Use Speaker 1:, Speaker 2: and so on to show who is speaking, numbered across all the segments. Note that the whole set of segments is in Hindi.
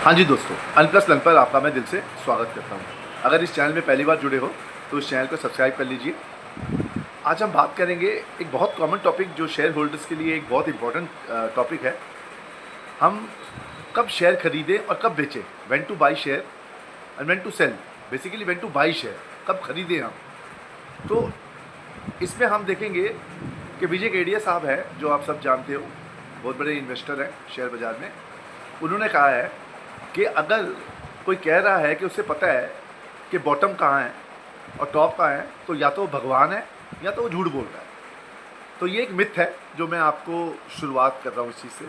Speaker 1: हाँ जी दोस्तों, अनप्लस लन पर आपका मैं दिल से स्वागत करता हूँ। अगर इस चैनल में पहली बार जुड़े हो तो इस चैनल को सब्सक्राइब कर लीजिए। आज हम बात करेंगे एक बहुत कॉमन टॉपिक जो शेयर होल्डर्स के लिए एक बहुत इंपॉर्टेंट टॉपिक है। हम कब शेयर खरीदें और कब बेचें, when to buy share and when to sell. Basically when to buy share, कब खरीदें हम। तो इसमें हम देखेंगे कि विजय केडिया साहब हैं, जो आप सब जानते हो, बहुत बड़े इन्वेस्टर हैं शेयर बाज़ार में। उन्होंने कहा है कि अगर कोई कह रहा है कि उसे पता है कि बॉटम कहाँ है और टॉप कहाँ है, तो या तो वो भगवान है या तो वो झूठ बोल रहा है। तो ये एक मिथ है जो मैं आपको शुरुआत कर रहा हूँ इस चीज़ से।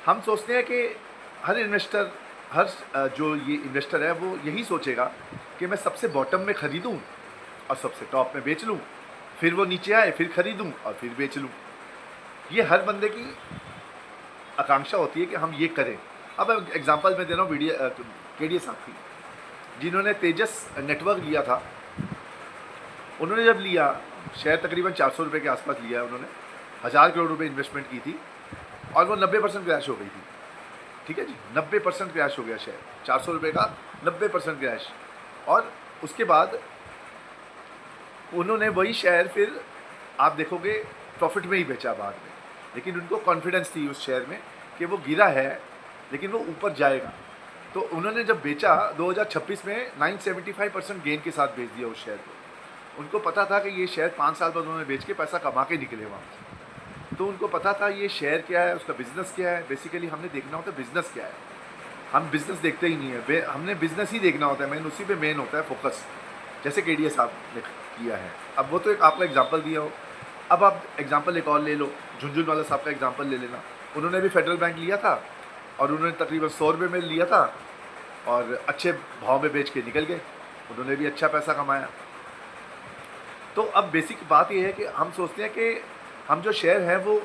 Speaker 1: हम सोचते हैं कि हर इन्वेस्टर, जो ये इन्वेस्टर है वो यही सोचेगा कि मैं सबसे बॉटम में ख़रीदूँ और सबसे टॉप में बेच लूँ, फिर वो नीचे आए फिर ख़रीदूँ और फिर बेच लूँ। ये हर बंदे की आकांक्षा होती है कि हम ये करें। अब एग्जांपल मैं दे रहा हूँ केडिया साहब की, जिन्होंने तेजस नेटवर्क लिया था। उन्होंने जब लिया, शेयर तकरीबन 400 रुपये के आसपास लिया, उन्होंने 1000 करोड़ रुपए इन्वेस्टमेंट की थी और वो 90% क्रैश हो गई थी। ठीक है जी, 90% क्रैश हो गया शेयर, 400 रुपये का 90% क्रैश। और उसके बाद उन्होंने वही शेयर फिर आप देखोगे प्रॉफिट में ही बेचा बाद में, लेकिन उनको कॉन्फिडेंस थी उस शेयर में कि वो गिरा है लेकिन वो ऊपर जाएगा। तो उन्होंने जब बेचा 2026 में 975% गेन के साथ बेच दिया उस शेयर को। उनको पता था कि ये शेयर 5 साल बाद उन्होंने बेच के पैसा कमा के निकले वहाँ से। तो उनको पता था ये शेयर क्या है, उसका बिजनेस क्या है। बेसिकली हमने देखना होता है बिजनेस क्या है, हम बिजनेस देखते ही नहीं है, हमने बिजनेस ही देखना होता है, मेन उसी पे मेन होता है फोकस, जैसे केडिया साहब ने किया है। अब वो तो एक आपको एग्जांपल दिया हो, अब आप एग्जांपल एक और ले लो, झुंझुनवाला साहब का एग्जांपल ले लेना। उन्होंने भी फेडरल बैंक लिया था और उन्होंने तकरीबन 100 रुपये में लिया था और अच्छे भाव में बेच के निकल गए, उन्होंने भी अच्छा पैसा कमाया। तो अब बेसिक बात यह है कि हम सोचते हैं कि हम जो शेयर हैं वो,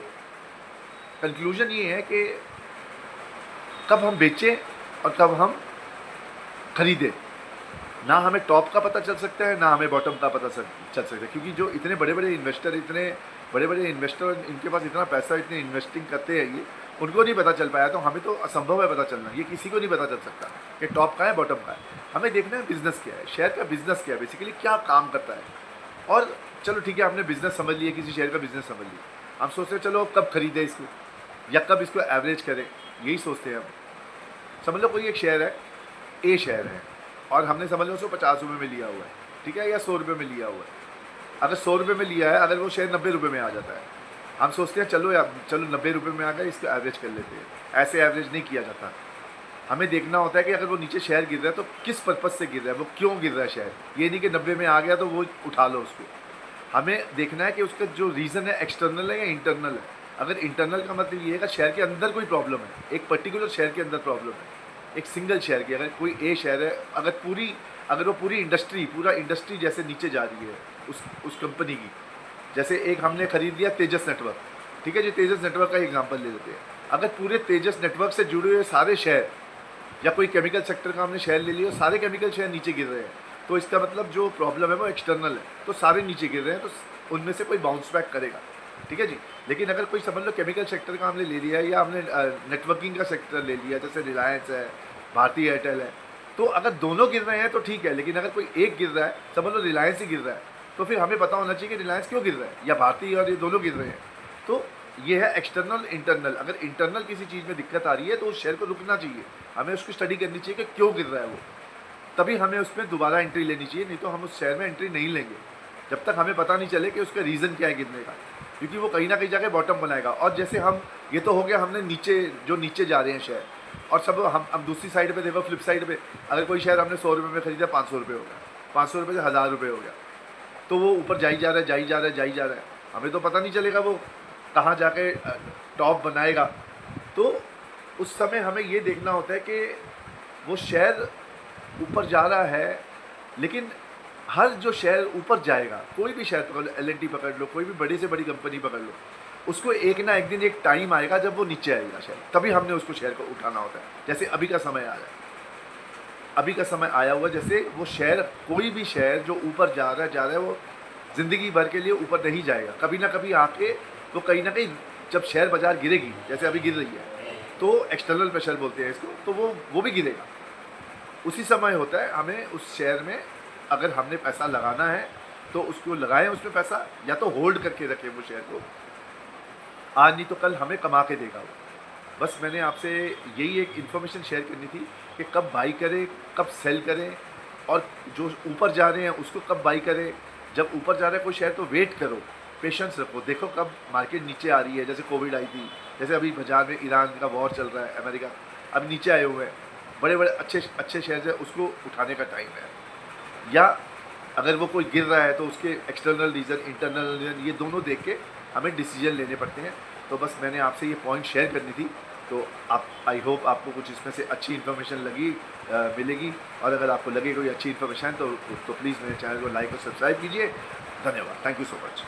Speaker 1: कंक्लूजन ये है कि कब हम बेचें और कब हम खरीदें। ना हमें टॉप का पता चल सकता है, ना हमें बॉटम का पता चल सकता है, क्योंकि जो इतने बड़े बड़े इन्वेस्टर, इनके पास इतना पैसा, इतने इन्वेस्टिंग करते हैं, ये उनको नहीं पता चल पाया। तो हमें तो असंभव है पता चलना, ये किसी को नहीं पता चल सकता कि टॉप का है बॉटम का है। हमें देखना है बिजनेस क्या है, शेयर का बिजनेस क्या है, बेसिकली क्या काम करता है। और चलो ठीक है, हमने बिजनेस समझ लिया, किसी शेयर का बिजनेस समझ लिया, हम सोचते हैं चलो कब खरीदें इसको या कब इसको एवरेज करें, यही सोचते हैं हम। समझ लो कोई एक शेयर है, ए शेयर है, और हमने समझ लो उसको 50 रुपये में लिया हुआ है, ठीक है, या 100 रुपये में लिया हुआ है। अगर 100 रुपये में लिया है, अगर वो शेयर 90 रुपये में आ जाता है, हम सोचते हैं चलो 90 रुपये में आ गए, इसको एवरेज कर लेते हैं। ऐसे एवरेज नहीं किया जाता। हमें देखना होता है कि अगर वो नीचे शेयर गिर रहा है तो किस पर्पज़ से गिर रहा है, वो क्यों गिर रहा है शेयर। ये नहीं कि 90 में आ गया तो वो उठा लो उसको। हमें देखना है कि उसका जो रीज़न है एक्सटर्नल है या इंटरनल है। अगर इंटरनल का मतलब ये है कि शेयर के अंदर कोई प्रॉब्लम है, एक पर्टिकुलर शेयर के अंदर प्रॉब्लम है, एक सिंगल शेयर की, अगर कोई ए शेयर है, अगर वो पूरा इंडस्ट्री जैसे नीचे जा रही है उस कंपनी की। जैसे एक हमने खरीद लिया तेजस नेटवर्क, ठीक है जी, तेजस नेटवर्क का एग्जांपल ले लेते हैं। अगर पूरे तेजस नेटवर्क से जुड़े हुए सारे शेयर, या कोई केमिकल सेक्टर का हमने शेयर ले लिया, सारे केमिकल शेयर नीचे गिर रहे हैं, तो इसका मतलब जो प्रॉब्लम है वो एक्सटर्नल है, तो सारे नीचे गिर रहे हैं, तो उनमें से कोई बाउंस बैक करेगा। ठीक है जी। लेकिन अगर कोई समझ लो केमिकल सेक्टर का हमने ले लिया है, या हमने नेटवर्किंग का सेक्टर ले लिया, जैसे रिलायंस है, भारती एयरटेल है, तो अगर दोनों गिर रहे हैं तो ठीक है। लेकिन अगर कोई एक गिर रहा है, समझ लो रिलायंस ही गिर रहा है, तो फिर हमें पता होना चाहिए कि रिलायंस क्यों गिर रहा है, या भारती और ये दोनों गिर रहे हैं। तो ये है एक्सटर्नल इंटरनल। अगर इंटरनल किसी चीज़ में दिक्कत आ रही है तो उस शेयर को रुकना चाहिए, हमें उसकी स्टडी करनी चाहिए कि क्यों गिर रहा है वो, तभी हमें उसमें दोबारा एंट्री लेनी चाहिए। नहीं तो हम उस शेयर में एंट्री नहीं लेंगे जब तक हमें पता नहीं चले कि उसका रीज़न क्या है गिरने का, क्योंकि वो कहीं ना कहीं जाके बॉटम बनाएगा। और जैसे हम, ये तो हो गया हमने नीचे जा रहे हैं शेयर, और सब हम दूसरी साइड पे देखो, फ्लिप साइड पे, अगर कोई शेयर हमने 100 रुपये में खरीदा, 500 रुपये हो गया, 500 रुपये से 1000 रुपये हो गया, तो वो ऊपर जाई जा रहा है, हमें तो पता नहीं चलेगा वो कहाँ जाके टॉप बनाएगा। तो उस समय हमें ये देखना होता है कि वो शेयर ऊपर जा रहा है, लेकिन हर जो शेयर ऊपर जाएगा, कोई भी शेयर पकड़ लो, L&T पकड़ लो, कोई भी बड़ी से बड़ी कंपनी पकड़ लो, उसको एक ना एक दिन एक टाइम आएगा जब वो नीचे आएगा शेयर, तभी हमने उसको शेयर को उठाना होता है। जैसे अभी का समय आया हुआ, जैसे वो शेयर, कोई भी शेयर जो ऊपर जा रहा है, वो ज़िंदगी भर के लिए ऊपर नहीं जाएगा। कभी ना कभी आके वो कहीं ना कहीं, जब शेयर बाज़ार गिरेगी, जैसे अभी गिर रही है, तो एक्सटर्नल प्रेशर बोलते हैं इसको, तो वो भी गिरेगा। उसी समय होता है हमें उस शेयर में अगर हमने पैसा लगाना है तो उसको लगाएं उसमें पैसा, या तो होल्ड करके रखें वो शेयर को, आज नहीं तो कल हमें कमा के देगा वो। बस मैंने आपसे यही एक इन्फॉर्मेशन शेयर करनी थी कि कब बाई करें, कब सेल करें, और जो ऊपर जा रहे हैं उसको कब बाई करें। जब ऊपर जा रहा है कोई शेयर तो वेट करो, पेशेंस रखो, देखो कब मार्केट नीचे आ रही है। जैसे कोविड आई थी, जैसे अभी बाजार में ईरान का वॉर चल रहा है, अमेरिका अब नीचे आए हुए हैं, बड़े बड़े अच्छे शेयर है, उसको उठाने का टाइम है। या अगर वो कोई गिर रहा है तो उसके एक्सटर्नल रीज़न, इंटरनल रीज़न, ये दोनों देख के हमें डिसीजन लेने पड़ते हैं। तो बस मैंने आपसे ये पॉइंट शेयर करनी थी। तो आप, आई होप आपको कुछ इसमें से अच्छी इन्फॉर्मेशन मिलेगी, और अगर आपको लगे कोई अच्छी इन्फॉर्मेशन तो प्लीज़ मेरे चैनल को लाइक और सब्सक्राइब कीजिए। धन्यवाद, थैंक यू सो मच।